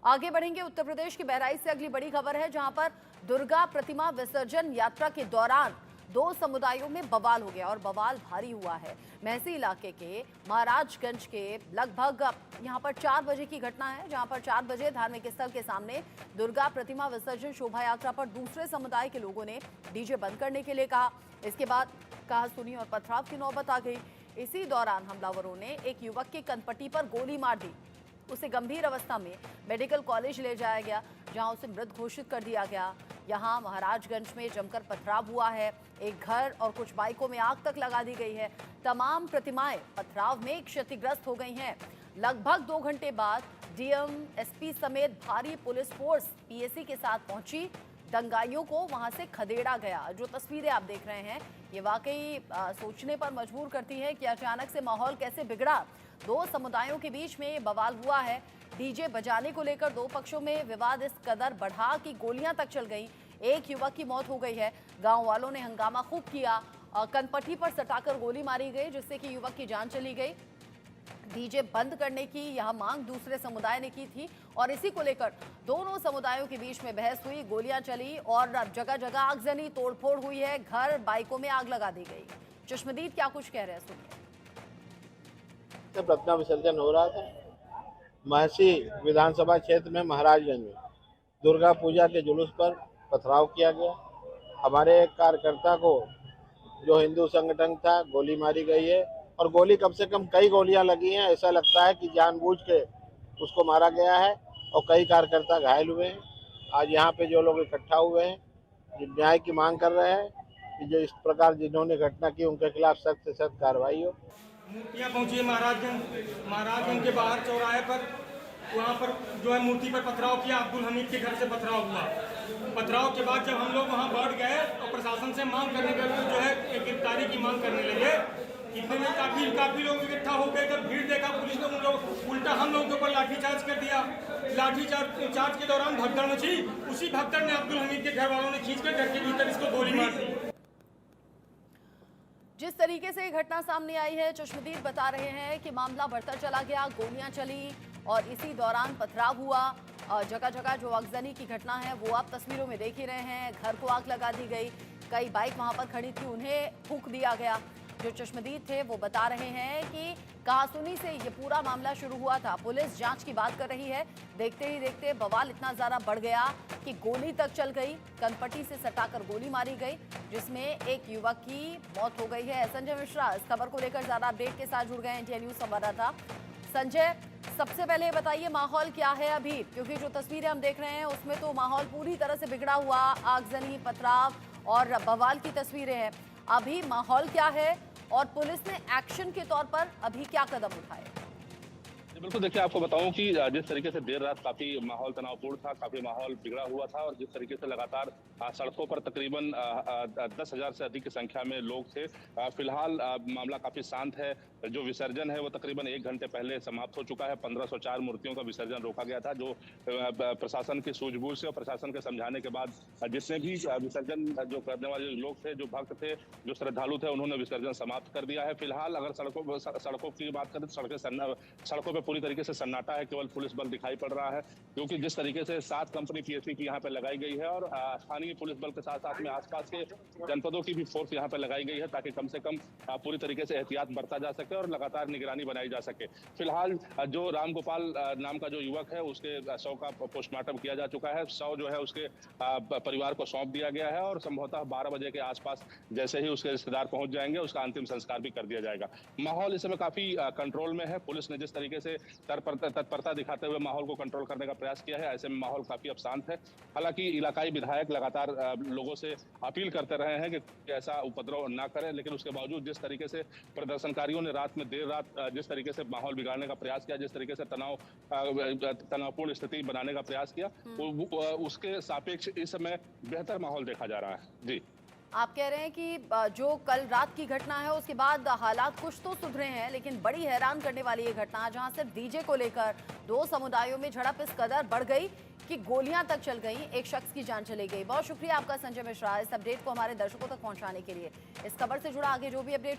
आगे बढ़ेंगे। उत्तर प्रदेश के बहराइच से अगली बड़ी खबर है, जहां पर दुर्गा प्रतिमा विसर्जन यात्रा के दौरान दो समुदायों में बवाल हो गया और बवाल भारी हुआ है। महसी इलाके के महाराजगंज के लगभग यहां पर 4 बजे की घटना है, जहां पर 4 बजे धार्मिक स्थल के सामने दुर्गा प्रतिमा विसर्जन शोभा यात्रा पर दूसरे समुदाय के लोगों ने डीजे बंद करने के लिए कहा। इसके बाद कहासुनी और पथराव की नौबत आ गई। इसी दौरान हमलावरों ने एक युवक के कनपट्टी पर गोली मार दी। उसे गंभीर अवस्था में मेडिकल कॉलेज ले जाया गया, जहां उसे मृत घोषित कर दिया गया। यहां महाराजगंज में जमकर पथराव हुआ है। एक घर और कुछ बाइकों में आग तक लगा दी गई है। तमाम प्रतिमाएं पथराव में क्षतिग्रस्त हो गई हैं। लगभग 2 घंटे बाद डीएम, एसपी समेत भारी पुलिस फोर्स पीएसी के साथ पहुंची। दंगाइयों को वहां से खदेड़ा गया। जो तस्वीरें आप देख रहे हैं, ये वाकई सोचने पर मजबूर करती है कि अचानक से माहौल कैसे बिगड़ा। दो समुदायों के बीच में ये बवाल हुआ है। डीजे बजाने को लेकर दो पक्षों में विवाद इस कदर बढ़ा कि गोलियां तक चल गई। एक युवक की मौत हो गई है। गांव वालों ने हंगामा खूब किया। कनपट्टी पर सटाकर गोली मारी गई, जिससे कि युवक की जान चली गई। डीजे बंद करने की यह मांग दूसरे समुदाय ने की थी और इसी को लेकर दोनों समुदायों के बीच में बहस हुई, गोलियां चली और जगह जगह आगजनी, तोड़फोड़ हुई है। घर, बाइकों में आग लगा दी गई। चश्मदीद क्या कुछ कह रहे हैं, सुनिए। प्रतिमा विसर्जन हो रहा था महसी विधानसभा क्षेत्र में महाराजगंज में। दुर्गा पूजा के जुलूस पर पथराव किया गया। हमारे एक कार्यकर्ता को, जो हिंदू संगठन था, गोली मारी गई है और गोली कम से कम कई गोलियां लगी हैं। ऐसा लगता है कि जानबूझ के उसको मारा गया है और कई कार्यकर्ता घायल हुए हैं। आज यहाँ पे जो लोग इकट्ठा हुए हैं, जो न्याय की मांग कर रहे हैं कि जो इस प्रकार जिन्होंने घटना की उनके खिलाफ सख्त से सख्त कार्रवाई हो। मूर्तियाँ पहुँची है महाराजगंज के बाहर चौराहे पर। वहाँ पर जो है मूर्ति पर पथराव किया। अब्दुल हमीद के घर से पथराव हुआ। पथराव के बाद जब हम लोग वहाँ बैठ गए और प्रशासन से मांग करने के लिए जो है गिरफ्तारी की मांग करने लगे, इतने में काफी लोग इकट्ठा हो गए। जब भीड़ देखा पुलिस ने उन लोग उल्टा हम लोगों के ऊपर लाठीचार्ज कर दिया। लाठीचार्ज के दौरान भगदड़ मची। उसी भगदड़ में अब्दुल हमीद के घर वालों ने खींच कर घर के भीतर इसको गोली मार दी। जिस तरीके से घटना सामने आई है, चश्मदीद बता रहे हैं कि मामला बढ़ता चला गया, गोलियां चली और इसी दौरान पथराव हुआ। जगह जगह जो आगजनी की घटना है वो आप तस्वीरों में देख ही रहे हैं। घर को आग लगा दी गई। कई बाइक वहां पर खड़ी थी, उन्हें फूंक दिया गया। जो चश्मदीद थे वो बता रहे हैं कि कहासुनी से ये पूरा मामला शुरू हुआ था। पुलिस जांच की बात कर रही है। देखते ही देखते बवाल इतना ज्यादा बढ़ गया कि गोली तक चल गई। कनपट्टी से सटाकर गोली मारी गई, जिसमें एक युवक की मौत हो गई है। संजय मिश्रा इस खबर को लेकर ज्यादा अपडेट के साथ जुड़ गए हैं, इंडिया न्यूज संवाददाता। संजय, सबसे पहले बताइए माहौल क्या है अभी, क्योंकि जो तस्वीरें हम देख रहे हैं उसमें तो माहौल पूरी तरह से बिगड़ा हुआ, आगजनी, पथराव और बवाल की तस्वीरें हैं। अभी माहौल क्या है और पुलिस ने एक्शन के तौर पर अभी क्या कदम उठाए? बिल्कुल, देखिए आपको बताऊं कि जिस तरीके से देर रात काफी माहौल तनावपूर्ण था, काफी माहौल बिगड़ा हुआ था और जिस तरीके से लगातार सड़कों पर तकरीबन 10,000 से अधिक की संख्या में लोग थे। फिलहाल मामला काफी शांत है। जो विसर्जन है वो तकरीबन 1 घंटे पहले समाप्त हो चुका है। 1504 मूर्तियों का विसर्जन रोका गया था, जो प्रशासन की सूझबूझ से और प्रशासन के समझाने के बाद जितने भी विसर्जन जो करने वाले लोग थे, जो भक्त थे, जो श्रद्धालु थे, उन्होंने विसर्जन समाप्त कर दिया है। फिलहाल अगर सड़कों की बात करें तो सड़कों पर पूरी तरीके से सन्नाटा है। केवल पुलिस बल दिखाई पड़ रहा है, क्योंकि जिस तरीके से 7 कंपनी पीएससी की यहाँ पे लगाई गई है और स्थानीय पुलिस बल के साथ साथ में आसपास के जनपदों की भी फोर्स यहाँ पे लगाई गई है, ताकि कम से कम पूरी तरीके से एहतियात बरता जा सके और लगातार निगरानी बनाई जा सके। फिलहाल जो रामगोपाल नाम का जो युवक है, उसके शव का पोस्टमार्टम किया जा चुका है। शव जो है उसके परिवार को सौंप दिया गया है और संभवतः 12 बजे के आसपास जैसे ही उसके रिश्तेदार पहुंच जाएंगे, उसका अंतिम संस्कार भी कर दिया जाएगा। माहौल इस समय काफी कंट्रोल में है। पुलिस ने जिस तरीके से तत्परता दिखाते हुए माहौल को कंट्रोल करने का प्रयास किया है, ऐसे में माहौल काफी अब शांत है। हालांकि इलाकाई विधायक लगातार लोगों से अपील करते रहे हैं कि ऐसा उपद्रव ना करें, लेकिन उसके बावजूद जिस तरीके से प्रदर्शनकारियों ने देर रात जिस तरीके से माहौल बिगाड़ने का प्रयास किया, जिस तरीके से तनावपूर्ण स्थिति बनाने का प्रयास किया, उसके सापेक्ष इस समय बेहतर माहौल देखा जा रहा है। जी, आप कह रहे हैं कि जो कल रात की घटना है उसके बाद हालात कुछ तो सुधरे हैं, लेकिन बड़ी हैरान करने वाली ये घटना, जहां सिर्फ डीजे को लेकर दो समुदायों में झड़प इस कदर बढ़ गई कि गोलियां तक चल गई, एक शख्स की जान चली गई। बहुत शुक्रिया आपका संजय मिश्रा, इस अपडेट को हमारे दर्शकों तक पहुंचाने के लिए। इस खबर से जुड़ा आगे जो भी अपडेट